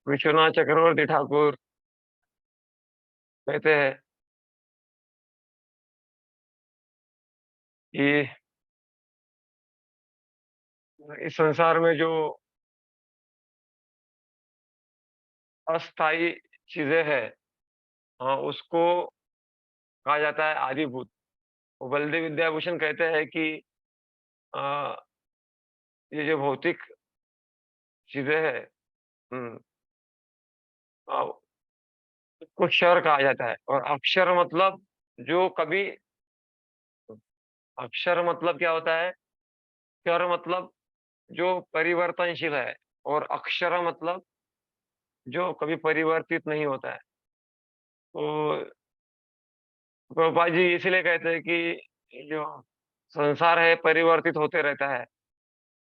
विश्वनाथ चक्रवर्ती ठाकुर कहते हैं कि इस संसार में जो अस्थाई चीजें हैं, उसको कहा जाता है आदिभूत। वो बलदेव विद्याभूषण कहते हैं कि अ, ये जो भौतिक चीजें हैं, हम्म, अ, उसको क्षर कहा जाता है। और अक्षर मतलब जो कभी अक्षर मतलब क्या होता है? क्षर मतलब जो परिवर्तनशील है, और अक्षर मतलब जो कभी परिवर्तित नहीं होता है। तो प्रभुपाद जी इसीलिए कहते हैं कि जो संसार है परिवर्तित होते रहता है।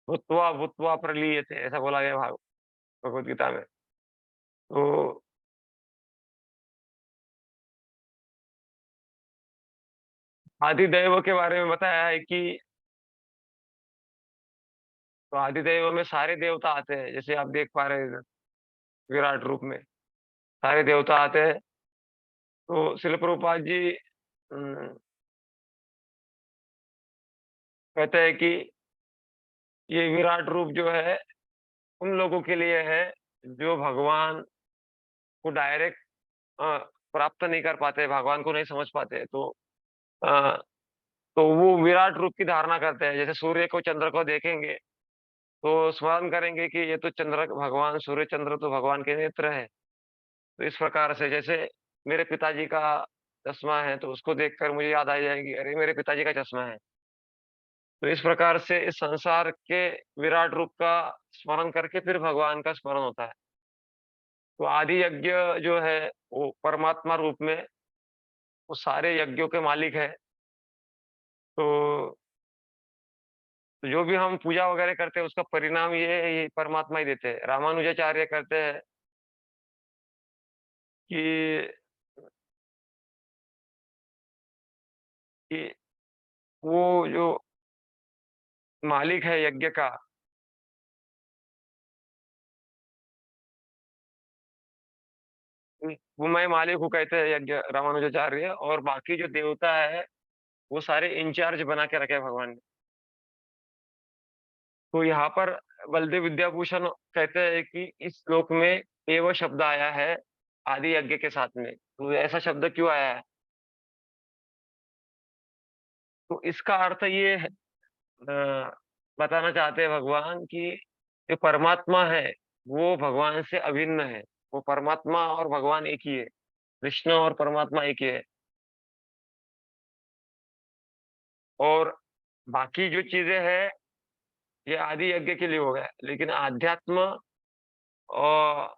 भूत्वा भूत्वा प्रलीयते, ऐसा बोला गया भगवत गीता में। तो आदिदैव के बारे में बताया है कि तो आदिदैव में सारे देवता आते हैं, जैसे आप देख पा रहे हैं विराट रूप में सारे देवता आते हैं। तो शिल प्रभुपाद जी कहते हैं कि ये विराट रूप जो है उन लोगों के लिए है जो भगवान को डायरेक्ट प्राप्त नहीं कर पाते, भगवान को नहीं समझ पाते। अ, तो वो विराट रूप की धारणा करते हैं। जैसे सूर्य को चंद्र को देखेंगे तो स्मरण करेंगे कि ये तो चंद्र भगवान, सूर्य चंद्र तो भगवान के नेत्र है। तो इस प्रकार से जैसे मेरे पिताजी का चश्मा है तो उसको देखकर मुझे याद आ जाएगी, अरे मेरे पिताजी का चश्मा है। तो इस प्रकार से इस संसार के विराट रूप का स्मरण करके फिर भगवान का स्मरण होता है। तो आदि यज्ञ जो है वो परमात्मा रूप में वो सारे यज्ञों के मालिक है। तो तो जो भी हम पूजा वगैरह करते हैं उसका परिणाम ये परमात्मा ही देते हैं। रामानुजाचार्य कहते हैं कि कि वो जो मालिक है यज्ञ का, वो मैं मालिक हूँ कहते हैं यज्ञ रामानुजाचार्य। और बाकी जो देवता है वो सारे इंचार्ज बना के रखे हैं भगवान ने। तो यहाँ पर बलदेव विद्याभूषण कहते हैं कि इस श्लोक में एव शब्द आया है आदि यज्ञ के साथ में। तो ऐसा शब्द क्यों आया है? तो इसका अर्थ ये है, बताना चाहते हैं भगवान कि जो परमात्मा है वो भगवान से अभिन्न है। वो परमात्मा और भगवान एक ही है, कृष्ण और परमात्मा एक ही है। और बाकी जो चीजें हैं ये आदि यज्ञ के लिए हो गया, लेकिन आध्यात्म और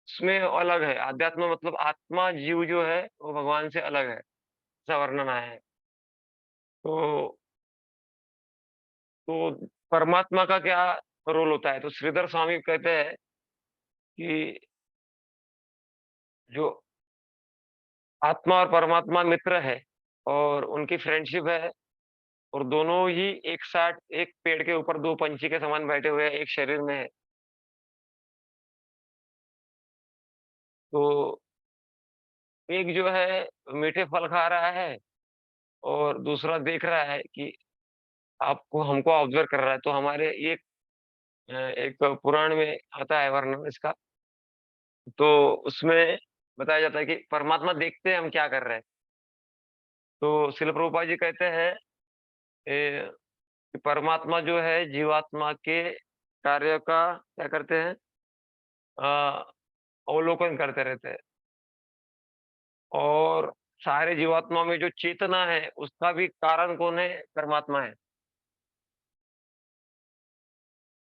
उसमें अलग है। आध्यात्म मतलब आत्मा जीव जो है वो भगवान से अलग है, ऐसा वर्णन आया है। तो तो परमात्मा का क्या रोल होता है? तो श्रीधर स्वामी कहते हैं कि जो आत्मा और परमात्मा मित्र है और उनकी फ्रेंडशिप है, और दोनों ही एक साथ एक पेड़ के ऊपर दो पंछी के समान बैठे हुए हैं, एक शरीर में है। तो एक जो है मीठे फल खा रहा है और दूसरा देख रहा है कि आपको हमको ऑब्जर्व कर रहा है। तो हमारे ये एक पुराण में आता है वर्णन इसका। तो उसमें बताया जाता है कि परमात्मा देखते हैं हम क्या कर रहे हैं। तो शिल प्रभुपाद जी कहते हैं कि परमात्मा जो है जीवात्मा के कार्य का क्या करते हैं, अ, अवलोकन करते रहते हैं। और सारे जीवात्मा में जो चेतना है उसका भी कारण कौन है? परमात्मा है।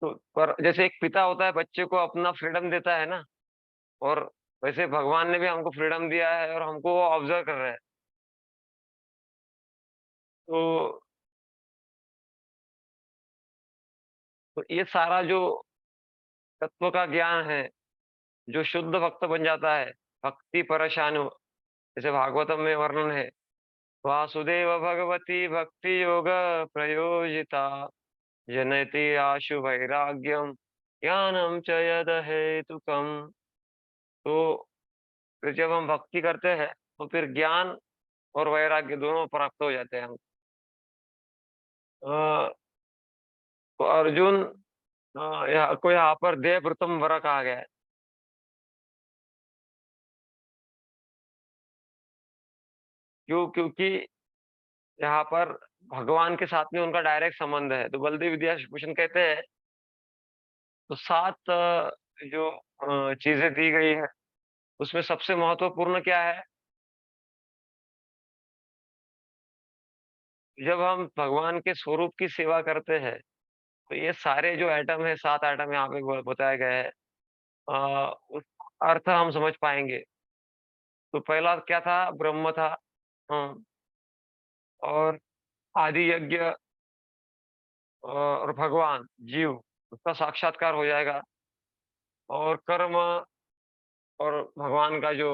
तो पर जैसे एक पिता होता है बच्चे को अपना फ्रीडम देता है ना, और वैसे भगवान ने भी हमको फ्रीडम दिया है और हमको वो ऑब्जर्व कर रहे हैं। तो तो ये सारा जो तत्व का ज्ञान है, जो शुद्ध भक्त बन जाता है, भक्ति परशानु, जैसे भागवतम में वर्णन है, वासुदेव भगवती भक्ति योग प्रयोजिता जनयति आशु वैराग्यम ज्ञानम च यद हेतुकम। तो फिर जब हम भक्ति करते हैं, तो फिर ज्ञान और वैराग्य दोनों प्राप्त हो जाते हैं हम। अ, तो अर्जुन यहाँ को यहाँ पर देवव्रतम वरा कहा गया है। क्यों? क्योंकि यहाँ पर भगवान के साथ में उनका डायरेक्ट संबंध है। तो बलदेव विद्याभूषण कहते हैं, तो 7 जो चीजें दी गई है, उसमें सबसे महत्वपूर्ण क्या है? जब हम भगवान के स्वरूप की सेवा करते हैं, तो ये सारे जो एटम है, 7 एटम यहाँ पे बताए गए हैं, उस अर्थ हम समझ पाएँगे। तो पहला क्या था? ब्रह्म था। हाँ, और आदि यज्ञ और भगवान, जीव, उसका साक्षात्कार हो जाएगा। और कर्म और भगवान का जो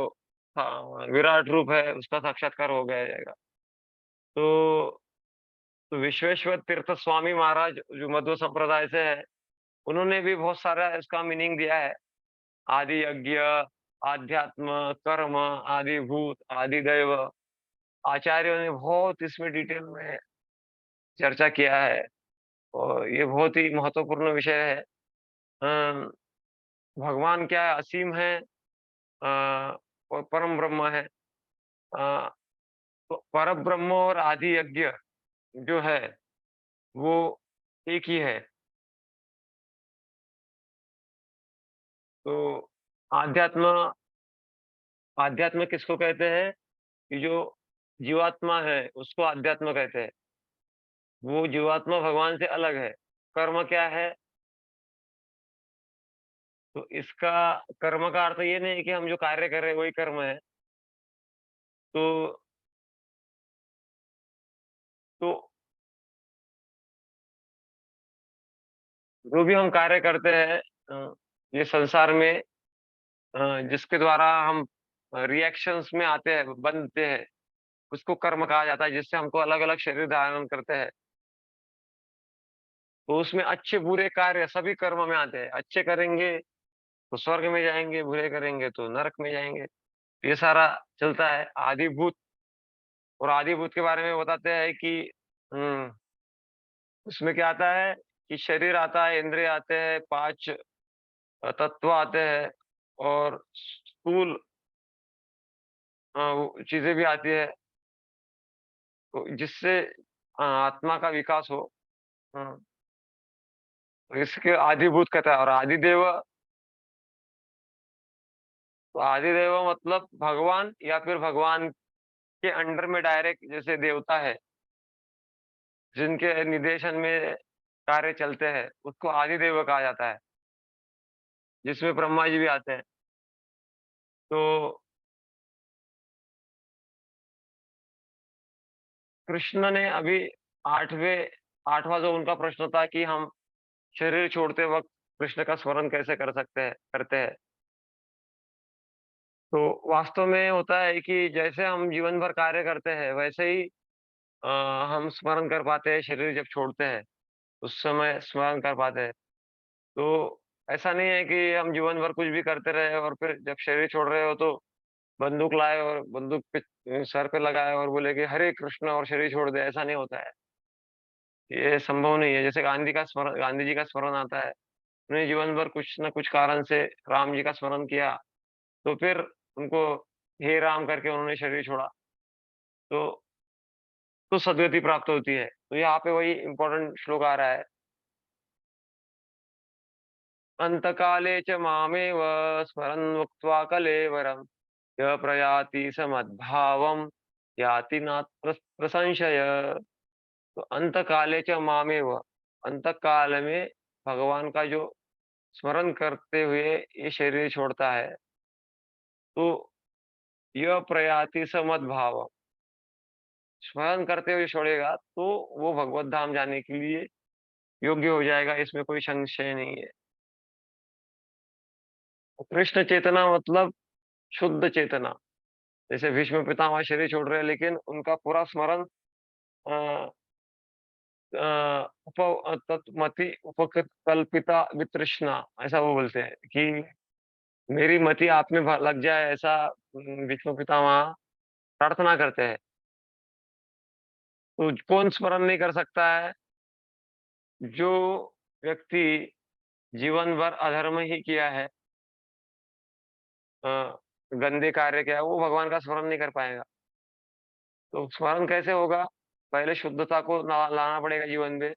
विराट रूप है, उसका साक्षात्कार हो गया जाएगा। तो तो विश्वेश्वर तीर्थ स्वामी महाराज जो मध्व संप्रदाय से है, उन्होंने भी बहुत सारा इसका मीनिंग दिया है। आदि यज्ञ, आध्यात्म, कर्म, आदि भूत, आदि दैव। आचार्यों ने बहुत इसमें डिटेल में चर्चा किया है और ये बहुत ही महत्वपूर्ण विषय है। भगवान क्या है? असीम है, और परम ब्रह्म है। अ, तो परब्रह्म और आदि यज्ञ जो है, वो एक ही है। तो आध्यात्म आध्यात्म किसको कहते हैं? कि जो जीवात्मा है, उसको आध्यात्म कहते हैं। वो जीवात्मा भगवान से अलग है। कर्म क्या है? तो इसका कर्म का अर्थ ये नहीं है कि हम जो कार्य कर रहे हैं वही कर्म है। तो तो जो भी हम कार्य करते हैं ये संसार में, जिसके द्वारा हम रिएक्शंस में आते हैं, बनते हैं, उसको कर्म कहा जाता है, जिससे हमको अलग-अलग शरीर धारण करते हैं। तो उसमें अच्छे बुरे कार्य सभी कर्म में आते हैं। अच्छे करेंगे तो स्वर्ग में जाएँगे, बुरे करेंगे तो नरक में जाएँगे। ये सारा चलता है। आदिभूत और आदिभूत के बारे में बताते हैं कि उसमें क्या आता है कि शरीर आता है, इंद्रिय आते हैं, 5 तत्व आते हैं और स्थूल वो चीज़ें भी आती है, तो जिससे आत्मा का विकास हो। हाँ, तो इसके आदिभूत कहता है। और आदिदेव, तो आदिदेव मतलब भगवान या फिर भगवान के अंडर में डायरेक्ट जैसे देवता है, जिनके निर्देशन में कार्य चलते हैं, उसको आदिदेव कहा जाता है, जिसमें ब्रह्मा जी भी आते हैं। तो कृष्ण ने अभी 8वें 8वां जो उनका प्रश्न था कि हम शरीर छोड़ते वक़्त कृष्ण का स्मरण कैसे करते हैं। तो वास्तव में होता है कि जैसे हम जीवन भर कार्य करते हैं, वैसे ही अ, हम स्मरण कर पाते हैं शरीर जब छोड़ते हैं, उस समय स्मरण कर पाते हैं। तो ऐसा नहीं है कि हम जीवन भर कुछ भी करते रहे और फिर जब शरीर छोड़ रहे हो तो बंदूक लाए और बंदूक पे सर पे लगाए और बोले कि हरे कृष्ण और शरीर छोड़ दे, ऐसा नहीं होता है। ये संभव नहीं है। जैसे गांधी जी का स्मरण आता है। उन्हें जीवन भर कुछ न कुछ कारण से राम जी का स्मरण किया, तो फिर उनको हे राम करके उन्होंने शरीर छोड़ा। तो सद्गति प्राप्त होती है। तो यहाँ पे वही इम्पोर्टेंट श्लोक आ रहा है। अंतकाले च मामेव स्मरन् मुक्त्वा कलेवरम् यः प्रयाति समद्भावम् याति नात्र प्रसंशय। तो अंतकाले च मामेव, अंतकाल में भगवान का जो स्मरण करते हुए ये शरीर छोड़ता है, तो यह प्रयाति समद्भाव, स्मरण करते हुए छोड़ेगा तो वो भगवत धाम जाने के लिए योग्य हो जाएगा, इसमें कोई संशय नहीं है। कृष्ण चेतना मतलब शुद्ध चेतना। जैसे भीष्म पितामह शरीर छोड़ रहे हैं लेकिन उनका पूरा स्मरण अ तत्मति उपकल्पिता वितृष्णा, ऐसा वो बोलते हैं कि मेरी मति आप में लग जाए, ऐसा भीष्म पितामह प्रार्थना करते हैं। तो कौन स्मरण नहीं कर सकता है? जो व्यक्ति जीवन भर अधर्म ही किया है, अ, गंदे कार्य किया है, वो भगवान का स्मरण नहीं कर पाएगा। तो स्मरण कैसे होगा? पहले शुद्धता को लाना पड़ेगा जीवन में,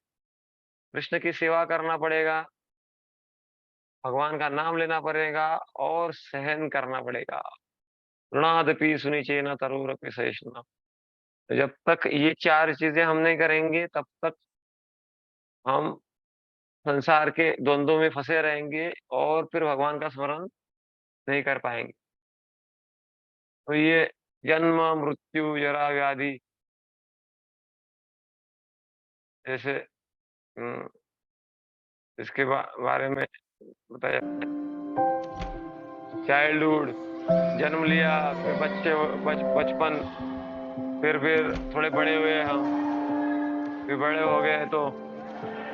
कृष्ण की सेवा करना पड़ेगा, भगवान का नाम लेना पड़ेगा और सहन करना पड़ेगा। ऋणादपि सुनिचेन तरुरपि सहिष्णुना। तो जब तक ये 4 चीज़ें हम नहीं करेंगे, तब तक हम संसार के द्वंद्वों में फँसे रहेंगे और फिर भगवान का स्मरण नहीं कर पाएँगे। तो ये जन्म, मृत्यु, जरा, व्याधि, जैसे उम, इसके बारे में बताया, चाइल्डहुड, जन्म लिया, फिर बच्चे बचपन, फिर थोड़े बड़े हुए हम, फिर बड़े हो गए तो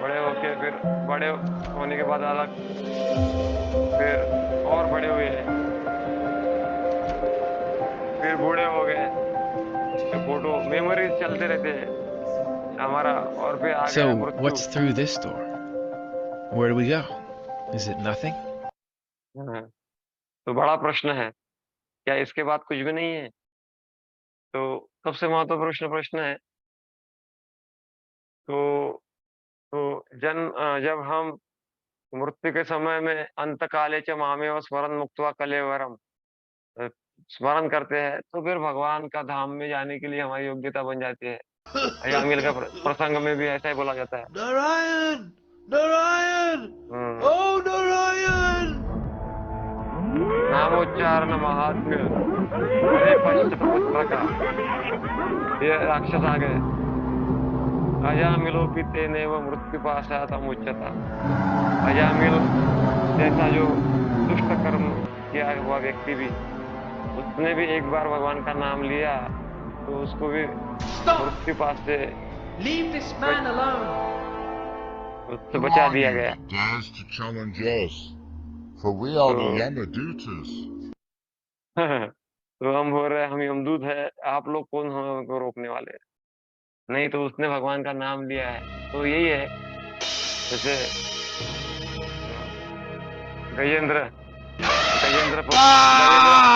बड़े होके फिर बड़े होने के बाद अलग, फिर और बड़े हुए, फिर बूढ़े हो गए, फिर फोटो मेमोरीज़ चलते रहते हैं हमारा, और फिर आ So, गया मृत्यु। what's through this door? Where do we go? Is it nothing? हाँ, तो बड़ा प्रश्न है, क्या इसके बाद कुछ भी नहीं है? तो सबसे महत्वपूर्ण प्रश्न है। तो जब हम मृत्यु के समय में अंतकाले च मामेव स्मरन् मुक्त्वा कलेवरम अ, स्मरण करते हैं, तो फिर भगवान का धाम में जाने के लिए हमारी योग्यता बन जाती है। अजामिल का प्रसंग में भी ऐसा ही बोला जाता है। Narayan! Narayan! हुँ, Oh, Narayan! नामोच्चारण महात्म्य, अरे पश्चात पुत्र का, ये राक्षस आ गए। अजामिलोऽपि तेनैव मृत्युपाशात् अमुच्यत। अजामिल जैसा जो दुष्ट कर्म किया हुआ व्यक्ति भी, उसने भी एक बार भगवान का नाम लिया, तो उसको भी Stop! मृत्यु पास से Leave this बच man alone! उससे Who बचा are दिया you गया। that dares to challenge us? For we are the तो Yamadutas. तो हम बोल रहे हैं, हम यमदूत है, आप लोग कौन हमको रोकने वाले हैं? नहीं, तो उसने भगवान का नाम लिया है। तो यही है, जैसे गजेंद्र गजेंद्र पु गजेंद्र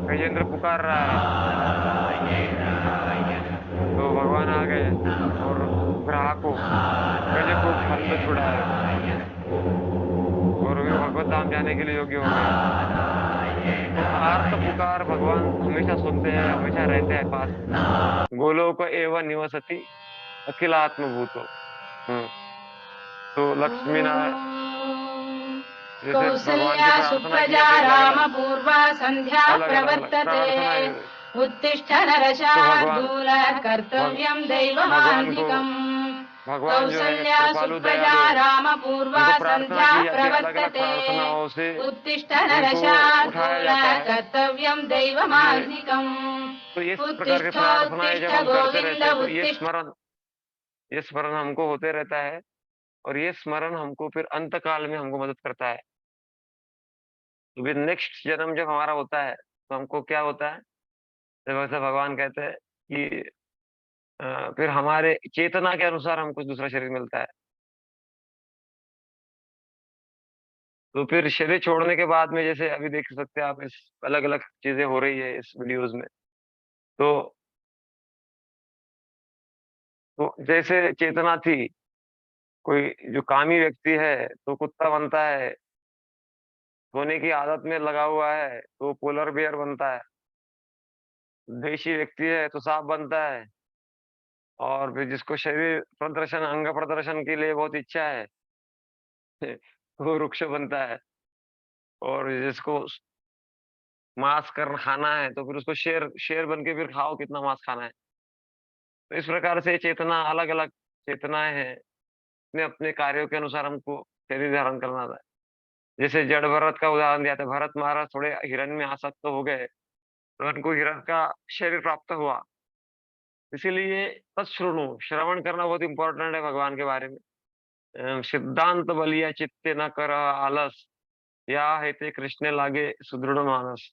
गजेंद्र पुकार रहा है, तो भगवान आ गए और ग्राह को गज को फंद छुड़ाए और वे भगवत धाम जाने के लिए योग्य हो गए। तो आर्त पुकार भगवान हमेशा सुनते हैं, हमेशा रहते हैं पास में। गोलोक एव निवसति अखिलात्मभूतो। हुँ, तो लक्ष्मी नारायण, जैसे भगवान की कौसल्या प्रार्थना की सुप्रजा जाती है अलग-अलग, रामपूर्वा सन्ध्या अलग-अलग प्रवर्तते। प्रार्थना है। उत्तिष्ठ तो भगवान नरशार्दूल भग कर्तव्यं भगवान को दैवमान्धिकम्। भगवान जो है कौसल्या कृपालु सुप्रजा दयालु है। रामपूर्वा उनको प्रार्थना सन्ध्या की जाती है, अलग-अलग प्रवर्तते। प्रार्थनाओं से उत्तिष्ठ उनको उठाया नरशार्दूल जाता है। कर्तव्यं ये दैवमान्धिकम्। तो इस प्रकार की प्रार्थनाएँ उत्तिष्ठोत्तिष्ठ जब हम करते गोविन्द रहते हैं, तो उत्तिष्ठ। ये स्मरण हमको होते रहता है और ये स्मरण हमको फिर अंत काल में हमको मदद करता है। तो फिर नेक्स्ट जन्म जब हमारा होता है, तो हमको क्या होता है? जब ऐसा भगवान कहते हैं कि फिर हमारे चेतना के अनुसार हमको दूसरा शरीर मिलता है। तो फिर शरीर छोड़ने के बाद में, जैसे अभी देख सकते हैं आप, इस अलग-अलग चीज़ें हो रही है इस वीडियोज़ में। तो जैसे चेतना थी, कोई जो कामी व्यक्ति है, तो कुत्ता बनता है, सोने की आदत में लगा हुआ है, तो पोलर बियर बनता है, द्वेषी व्यक्ति है, तो साँप बनता है, और फिर जिसको शरीर प्रदर्शन, अंग प्रदर्शन के लिए बहुत इच्छा है, वो वृक्ष बनता है, और जिसको मांस खाना है, तो फिर उसको शेर शेर बन के फिर खाओ, कितना मांस खाना है। तो इस प्रकार से चेतना, अलग-अलग चेतनाएँ हैं, अपने-अपने कार्यों के अनुसार हमको शरीर धारण करना था। जैसे जड़ भरत का उदाहरण दिया था, भरत महाराज थोड़े हिरण में आसक्त हो गए, तो उनको हिरण का शरीर प्राप्त हुआ। इसीलिए तत्श्रुणु, श्रवण करना बहुत इम्पोर्टेंट है भगवान के बारे में। सिद्धांत बलिया चित्ते न कर आलस, या है ते कृष्ण लागे सुदृढ़ मानस।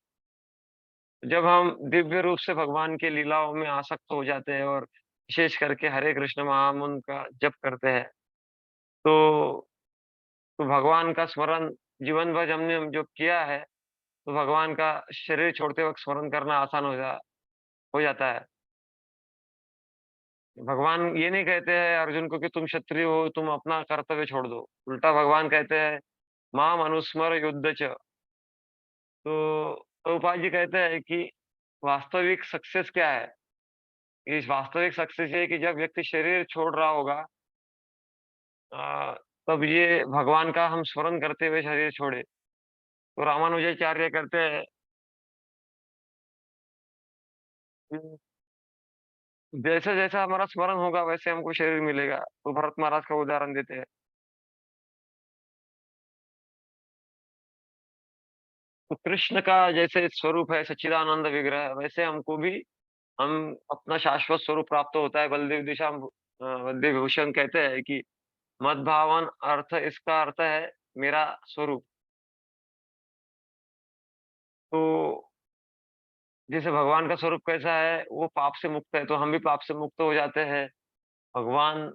जब हम दिव्य रूप से भगवान की लीलाओं में आसक्त हो जाते हैं और विशेष करके हरे कृष्ण महामंत्र का जप करते हैं, तो भगवान का स्मरण जीवन भर हमने जो किया है, तो भगवान का शरीर छोड़ते वक़्त स्मरण करना आसान हो जाता है। भगवान ये नहीं कहते हैं अर्जुन को कि तुम क्षत्रिय हो, तुम अपना कर्तव्य छोड़ दो। उल्टा भगवान कहते हैं, माम अनुस्मर युद्ध च। तो प्रभुपाद जी कहते हैं कि वास्तविक सक्सेस क्या है? इस वास्तविक सक्सेस ये है कि जब व्यक्ति शरीर छोड़ रहा होगा, अ, तब ये भगवान का हम स्मरण करते हुए शरीर छोड़े। तो रामानुजाचार्य कहते हैं कि जैसा-जैसा हमारा स्मरण होगा वैसे हमको शरीर मिलेगा। तो भरत महाराज का उदाहरण देते हैं। तो कृष्ण का जैसे स्वरूप है सच्चिदानंद विग्रह, वैसे हमको भी हम अपना शाश्वत स्वरूप प्राप्त होता है। बलदेव विभूषण कहते हैं कि मद्भावन अर्थ, इसका अर्थ है मेरा स्वरूप। तो जैसे भगवान का स्वरूप कैसा है, वो पाप से मुक्त है, तो हम भी पाप से मुक्त हो जाते हैं। भगवान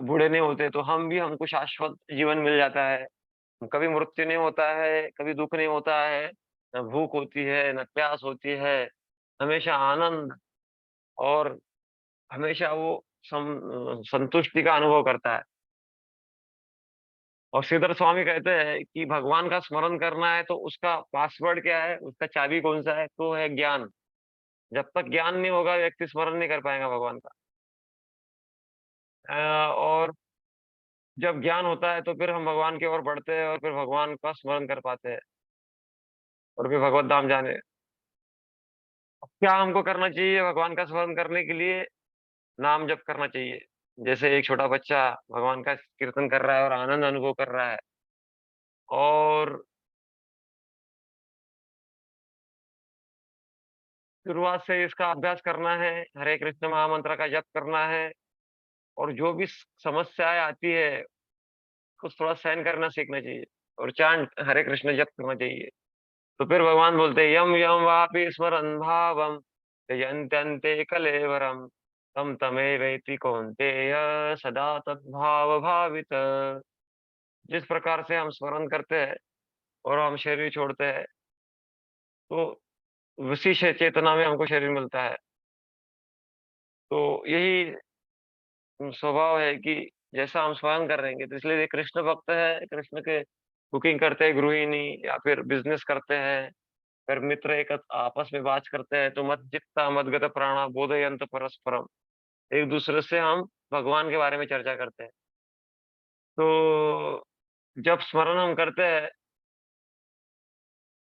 बूढ़े नहीं होते, तो हमको शाश्वत जीवन मिल जाता है। कभी मृत्यु नहीं होता है, कभी दुःख नहीं होता है, न भूख होती है, न प्यास होती है। हमेशा आनंद और हमेशा वो संतुष्टि का अनुभव करता है। और श्रीधर स्वामी कहते हैं कि भगवान का स्मरण करना है तो उसका पासवर्ड क्या है, उसका चाबी कौन-सा है? तो है ज्ञान। जब तक ज्ञान नहीं होगा व्यक्ति स्मरण नहीं कर पाएगा भगवान का। और जब ज्ञान होता है तो फिर हम भगवान की ओर बढ़ते हैं और फिर भगवान का स्मरण कर पाते हैं और फिर भगवत धाम जाने। क्या हमको करना चाहिए भगवान का स्मरण करने के लिए? नाम जप करना चाहिए। जैसे एक छोटा बच्चा भगवान का कीर्तन कर रहा है और आनंद अनुभव कर रहा है, और शुरुआत से इसका अभ्यास करना है, हरे कृष्ण महामंत्र का जप करना है, और जो भी समस्याएँ आती है, उसको थोड़ा सहन करना सीखना चाहिए और चांट हरे कृष्ण जप करना चाहिए। तो फिर भगवान बोलते हैं, यम यम वापि स्मरन् भावम त्यजन्त्यन्ते कलेवरम तम तमेवैति कौन्तेय सदा तद्भाव भावित। जिस प्रकार से हम स्मरण करते हैं और हम शरीर छोड़ते हैं, तो उसी चेतना में हमको शरीर मिलता है। तो यही स्वभाव है कि जैसा हम स्वयं कर रहेंगे, तो इसलिए ये कृष्ण भक्त है, कृष्ण के कुकिंग करते हैं गृहिणी, या फिर बिजनेस करते हैं, फिर मित्र एक आपस में बात करते हैं, तो मज्जित्ता मद्गत प्राणा बोधयन्त परस्परम। एक दूसरे से हम भगवान के बारे में चर्चा करते हैं। तो जब स्मरण हम करते हैं,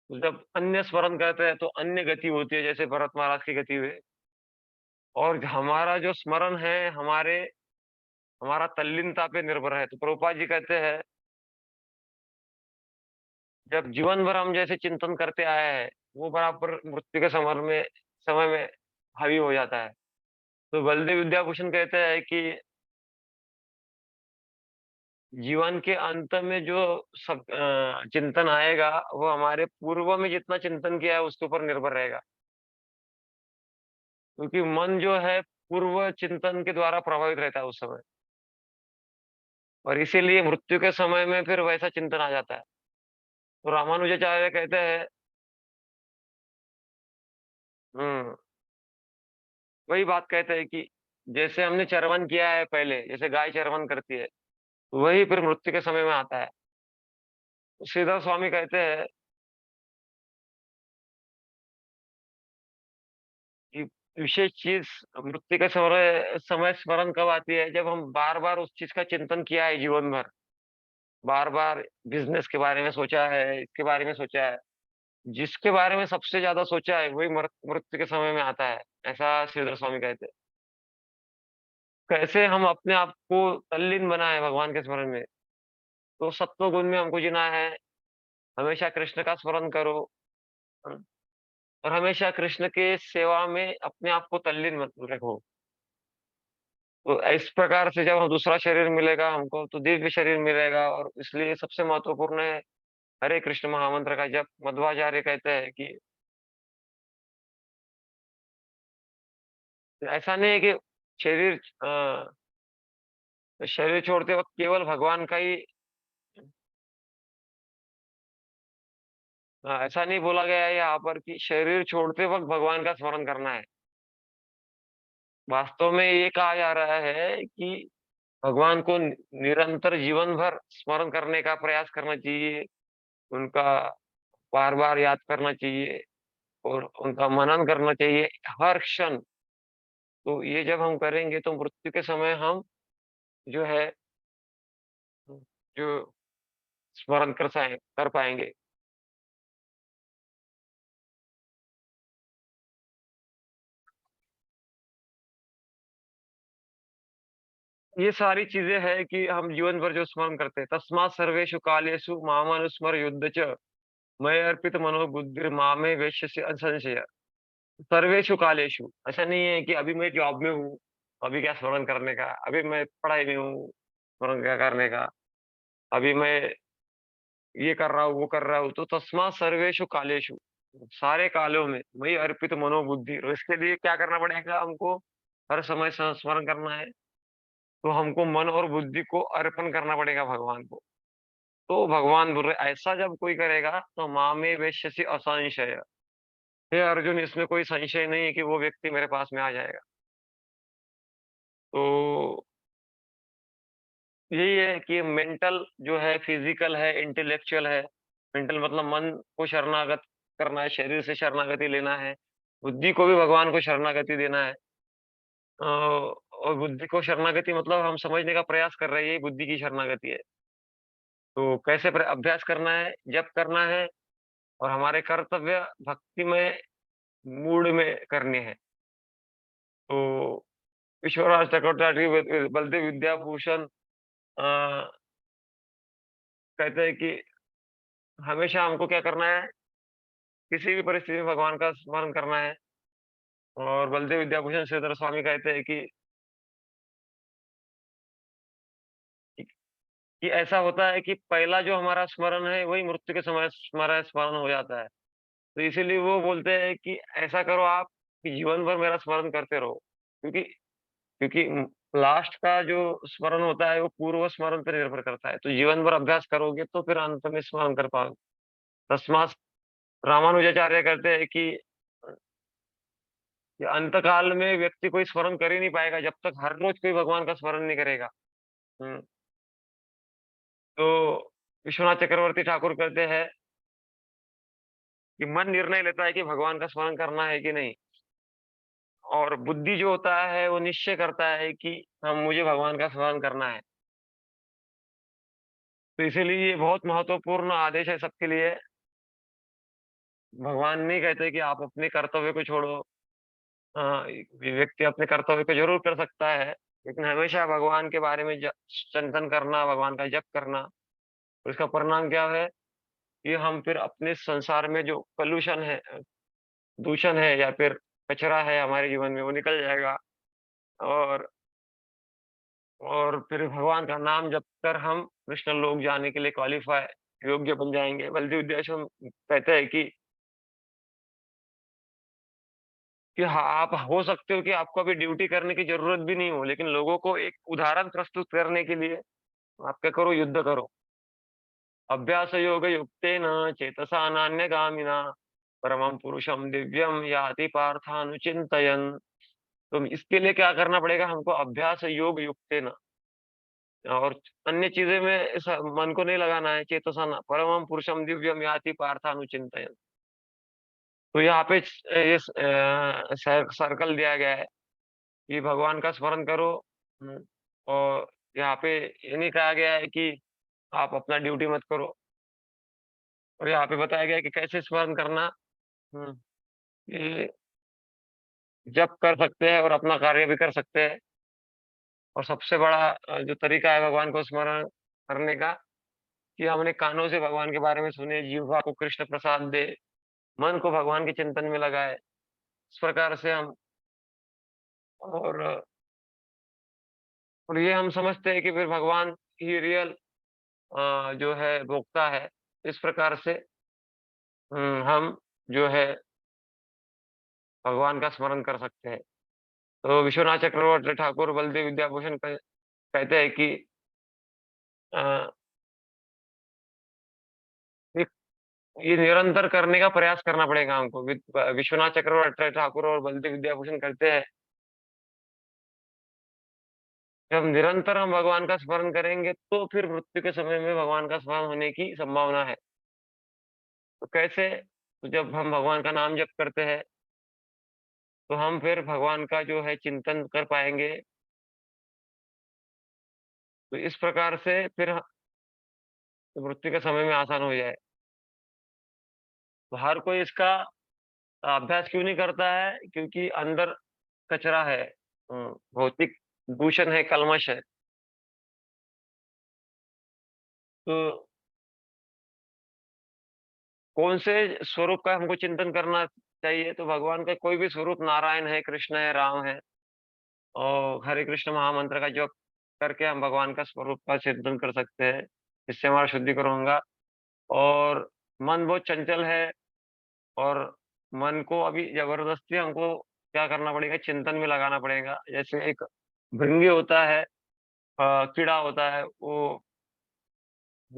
तो जब अन्य स्मरण करते हैं तो अन्य गति होती है, जैसे भरत महाराज की गति हुई। और हमारा जो स्मरण है हमारा तल्लीनता पे निर्भर है। तो प्रभुपाद जी कहते हैं, जब जीवन भर हम जैसे चिंतन करते आए हैं, वो बराबर मृत्यु के समय में हावी हो जाता है। तो बलदेव विद्याभूषण कहते हैं कि जीवन के अंत में जो चिंतन आएगा, वो हमारे पूर्व में जितना चिंतन किया है उसके ऊपर निर्भर रहेगा। क्योंकि मन जो है पूर्व चिंतन के द्वारा प्रभावित रहता है उस समय, और इसीलिए मृत्यु के समय में फिर वैसा चिंतन आ जाता है। तो रामानुजाचार्य कहते हैं, हुँ, वही बात कहते हैं कि जैसे हमने चरवन किया है पहले, जैसे गाय चरवन करती है, वही फिर मृत्यु के समय में आता है। श्रीधर स्वामी कहते हैं कि विशेष चीज़ मृत्यु के समय स्मरण कब आती है, जब हम बार-बार उस चीज़ का चिंतन किया है जीवन भर। बार-बार बिज़नेस के बारे में सोचा है, इसके बारे में सोचा है। जिसके बारे में सबसे ज़्यादा सोचा है, वही मृत्यु के समय में आता है, ऐसा श्रीधर स्वामी कहते हैं। कैसे हम अपने आप को तल्लीन बनाएँ भगवान के स्मरण में? तो सत्व गुण में हमको जीना है, हमेशा कृष्ण का स्मरण करो, अ, और हमेशा कृष्ण के सेवा में अपने आप को तल्लीन मत रखो। तो इस प्रकार से जब हम दूसरा शरीर मिलेगा हमको तो दिव्य शरीर मिलेगा, और इसलिए सबसे महत्वपूर्ण है हरे कृष्ण महामंत्र का जप। मध्वाचार्य कहते हैं कि ऐसा नहीं है कि शरीर शरीर छोड़ते वक्त केवल भगवान का ही ऐसा नहीं बोला गया है यहाँ पर कि शरीर छोड़ते वक्त भगवान का स्मरण करना है। वास्तव में ये कहा जा रहा है कि भगवान को निरंतर जीवन भर स्मरण करने का प्रयास करना चाहिए, उनका बार-बार याद करना चाहिए और उनका मनन करना चाहिए हर क्षण। तो ये जब हम करेंगे तो मृत्यु के समय हम जो है जो स्मरण कर पाएँगे। ये सारी चीज़ें हैं कि हम जीवन भर जो स्मरण करते हैं। तस्मात् सर्वेषु कालेषु मामनुस्मर युध्य च मयि अर्पित मनो बुद्धिर्मामे वैश्यस्य असंशय। सर्वेषु कालेषु, ऐसा नहीं है कि अभी मैं जॉब में हूँ, अभी क्या स्मरण करने का, अभी मैं पढ़ाई में हूँ, स्मरण क्या करने का, अभी मैं ये कर रहा हूँ, वो कर रहा हूँ। तो तस्मात् सर्वेषु कालेषु, सारे कालों में मयि अर्पित मनो बुद्धि, और इसके लिए क्या करना पड़ेगा हमको? हर समय स्मरण करना है। तो हमको मन और बुद्धि को अर्पण करना पड़ेगा भगवान को। तो भगवान बोल रहे ऐसा जब कोई करेगा तो मामे वैश्यसि असंशय। हे अर्जुन, इसमें कोई संशय नहीं है कि वो व्यक्ति मेरे पास में आ जाएगा। तो यही है कि मेंटल जो है, फिजिकल है, इंटेलेक्चुअल है। मेंटल मतलब मन को शरणागत करना है, शरीर से शरणागति लेना है। बुद्धि को भी भगवान को शरणागति देना है। और बुद्धि को शरणागति मतलब हम समझने का प्रयास कर रहे हैं, ये बुद्धि की शरणागति है। तो कैसे अभ्यास करना है, जप करना है, और हमारे कर्तव्य भक्तिमय मूड में करने हैं। तो ईश्वरराज चक्रवर्ती बलदेव विद्याभूषण कहते हैं कि हमेशा हमको क्या करना है, किसी भी परिस्थिति में भगवान का स्मरण करना है। और बलदेव विद्याभूषण श्रीधर स्वामी कहते हैं कि ऐसा होता है कि पहला जो हमारा स्मरण है वही मृत्यु के समय हमारा स्मरण हो जाता है। तो इसीलिए वो बोलते हैं कि ऐसा करो आप कि जीवन भर मेरा स्मरण करते रहो, क्योंकि क्योंकि लास्ट का जो स्मरण होता है वो पूर्व स्मरण पर निर्भर करता है। तो जीवन भर अभ्यास करोगे तो फिर अंत में स्मरण कर पाओगे। तस्मात् रामानुजाचार्य कहते हैं कि अंत काल में व्यक्ति कोई स्मरण कर ही नहीं पाएगा जब तक हर रोज कोई भगवान का स्मरण नहीं करेगा। हम्म, तो विश्वनाथ चक्रवर्ती ठाकुर कहते हैं कि मन निर्णय लेता है कि भगवान का स्मरण करना है कि नहीं, और बुद्धि जो होता है वो निश्चय करता है कि हम मुझे भगवान का स्मरण करना है। तो इसीलिए ये बहुत महत्वपूर्ण आदेश है सबके लिए। भगवान नहीं कहते कि आप अपने कर्तव्य को छोड़ो। व्यक्ति अपने कर्तव्य को जरूर कर सकता है, लेकिन हमेशा भगवान के बारे में चिंतन करना, भगवान का जप करना। और इसका परिणाम क्या है कि हम फिर अपने संसार में जो पॉल्यूशन है, दूषण है या फिर कचरा है हमारे जीवन में, वो निकल जाएगा। और और फिर भगवान का नाम जप कर हम कृष्ण लोक जाने के लिए क्वालिफाई योग्य बन जाएंगे। बलदेव विद्याश्रम कहते हैं कि हाँ, आप हो सकते हो कि आपको अभी ड्यूटी करने की जरूरत भी नहीं हो, लेकिन लोगों को एक उदाहरण प्रस्तुत करने के लिए आप क्या करो, युद्ध करो। अभ्यास योग युक्तेन चेतसा नान्यगामिना परमं पुरुषम दिव्यम याति पार्थानुचिंतयन्। तो इसके लिए क्या करना पड़ेगा हमको? अभ्यास योग युक्तेन, और अन्य चीजें में इस मन को नहीं लगाना है। चेतसा परमं पुरुषम दिव्यम याति पार्थानुचिंतयन्। तो यहाँ पे ये सर्कल दिया गया है कि भगवान का स्मरण करो। हम्म, और यहाँ पे ये नहीं कहा गया है कि आप अपना ड्यूटी मत करो। और यहाँ पे बताया गया है कि कैसे स्मरण करना। हम्म, ये जप कर सकते हैं और अपना कार्य भी कर सकते हैं। और सबसे बड़ा जो तरीका है भगवान को स्मरण करने का, कि हमने कानों से भगवान के बारे में सुने, जिह्वा को कृष्ण प्रसाद दे, मन को भगवान के चिंतन में लगाए। इस प्रकार से हम और और ये हम समझते हैं कि फिर भगवान ही रियल जो है भोक्ता है। इस प्रकार से हम जो है भगवान का स्मरण कर सकते हैं। तो विश्वनाथ चक्रवर्ती ठाकुर बलदेव विद्याभूषण कहते हैं कि अ, एक ये निरंतर करने का प्रयास करना पड़ेगा हमको। विश्वनाथ चक्रवर्ती ठाकुर और बलदेव विद्याभूषण कहते हैं, जब निरंतर हम भगवान का स्मरण करेंगे तो फिर मृत्यु के समय में भगवान का स्मरण होने की संभावना है। तो कैसे? तो जब हम भगवान का नाम जप करते हैं, तो हम फिर भगवान का जो है चिंतन कर पाएँगे। तो इस प्रकार से फिर मृत्यु के समय में आसान हो जाए। तो हर कोई इसका अभ्यास क्यों नहीं करता है? क्योंकि अंदर कचरा है, भौतिक दूषण है, कल्मश है। तो कौन से स्वरूप का हमको चिंतन करना चाहिए? तो भगवान का कोई भी स्वरूप, नारायण है, कृष्ण है, राम है, और हरे कृष्ण महामंत्र का जप करके हम भगवान का स्वरूप का चिंतन कर सकते हैं। इससे हमारा शुद्धिकरण होगा। और मन बहुत चंचल है, और मन को अभी जबरदस्ती हमको क्या करना पड़ेगा? चिंतन में लगाना पड़ेगा। जैसे एक भृंगी होता है, कीड़ा होता है, वो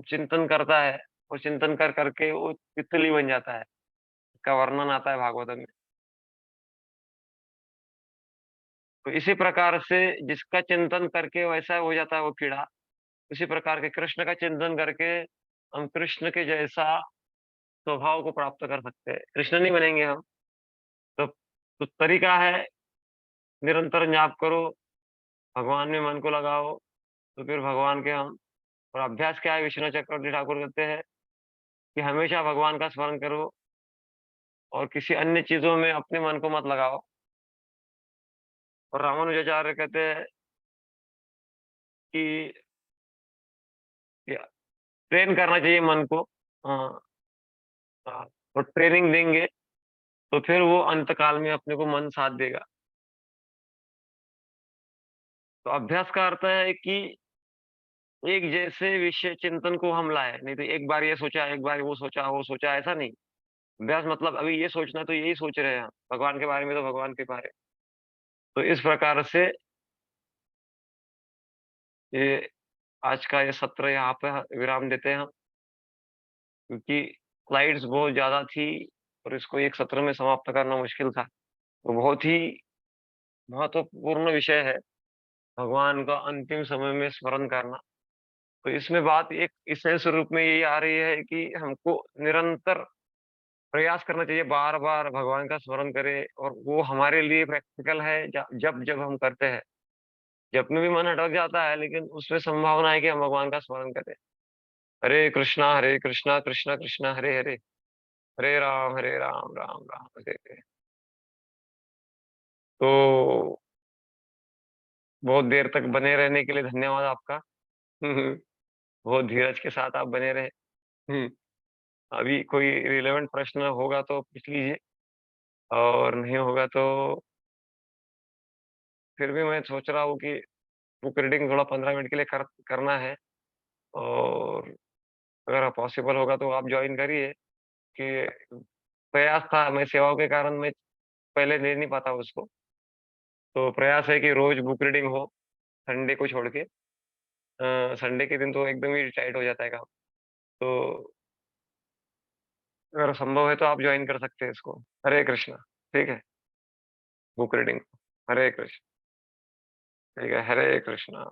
चिंतन करता है, वो चिंतन कर करके वो तितली बन जाता है। इसका वर्णन आता है भागवतम में। तो इसी प्रकार से जिसका चिंतन करके वैसा हो जाता है वो कीड़ा, उसी प्रकार के कृष्ण का चिंतन करके हम कृष्ण के जैसा स्वभाव को प्राप्त कर सकते हैं। कृष्ण नहीं बनेंगे हम। तो तरीका है, निरंतर जाप करो, भगवान में मन को लगाओ, तो फिर भगवान के हम। और अभ्यास क्या है? विश्वनाथ चक्रवर्ती ठाकुर कहते हैं कि हमेशा भगवान का स्मरण करो, और किसी अन्य चीज़ों में अपने मन को मत लगाओ। और रामानुजाचार्य कहते हैं कि या ट्रेन करना चाहिए मन को। हाँ, हाँ, और ट्रेनिंग देंगे तो फिर वो अंत काल में अपने को मन साथ देगा। तो अभ्यास का अर्थ है कि एक जैसे विषय चिंतन को हम लाए, नहीं तो एक बार ये सोचा, एक बार वो सोचा, ऐसा नहीं। अभ्यास मतलब अभी ये सोचना तो यही सोच रहे हैं हम, भगवान के बारे में तो भगवान के बारे में। तो इस प्रकार से ये आज का ये सत्र यहाँ पे विराम देते हैं हम, क्योंकि स्लाइड्स बहुत ज़्यादा थी और इसको एक सत्र में समाप्त करना मुश्किल था। तो बहुत ही महत्वपूर्ण विषय है, भगवान का अंतिम समय में स्मरण करना। तो इसमें बात एक इसेंस रूप में यही आ रही है कि हमको निरंतर प्रयास करना चाहिए, बार-बार भगवान का स्मरण करें, और वो हमारे लिए प्रैक्टिकल है जब जब हम करते हैं। जब में भी मन अटक जाता है, लेकिन उसमें संभावना है कि हम भगवान का स्मरण करें। हरे कृष्णा कृष्णा कृष्णा हरे हरे, हरे राम राम राम हरे हरे। तो बहुत देर तक बने रहने के लिए धन्यवाद आपका। हुँ, हुँ। बहुत धीरज के साथ आप बने रहे। हुँ। अभी कोई रिलेवेंट प्रश्न होगा तो पूछ लीजिए, और नहीं होगा तो फिर भी मैं सोच रहा हूँ कि बुक रीडिंग थोड़ा 15 मिनट के लिए करना है। और अगर पॉसिबल होगा तो आप जॉइन करिए। कि प्रयास था, मैं सेवाओं के कारण मैं पहले ले नहीं पाता उसको। तो प्रयास है कि रोज़ बुक रीडिंग हो, संडे को छोड़ के। संडे के दिन तो एकदम ही टाइट हो जाता है काम। तो अगर संभव है तो आप जॉइन कर सकते हैं इसको। हरे कृष्णा, ठीक है? Book reading. हरे कृष्ण, ठीक है, हरे कृष्णा।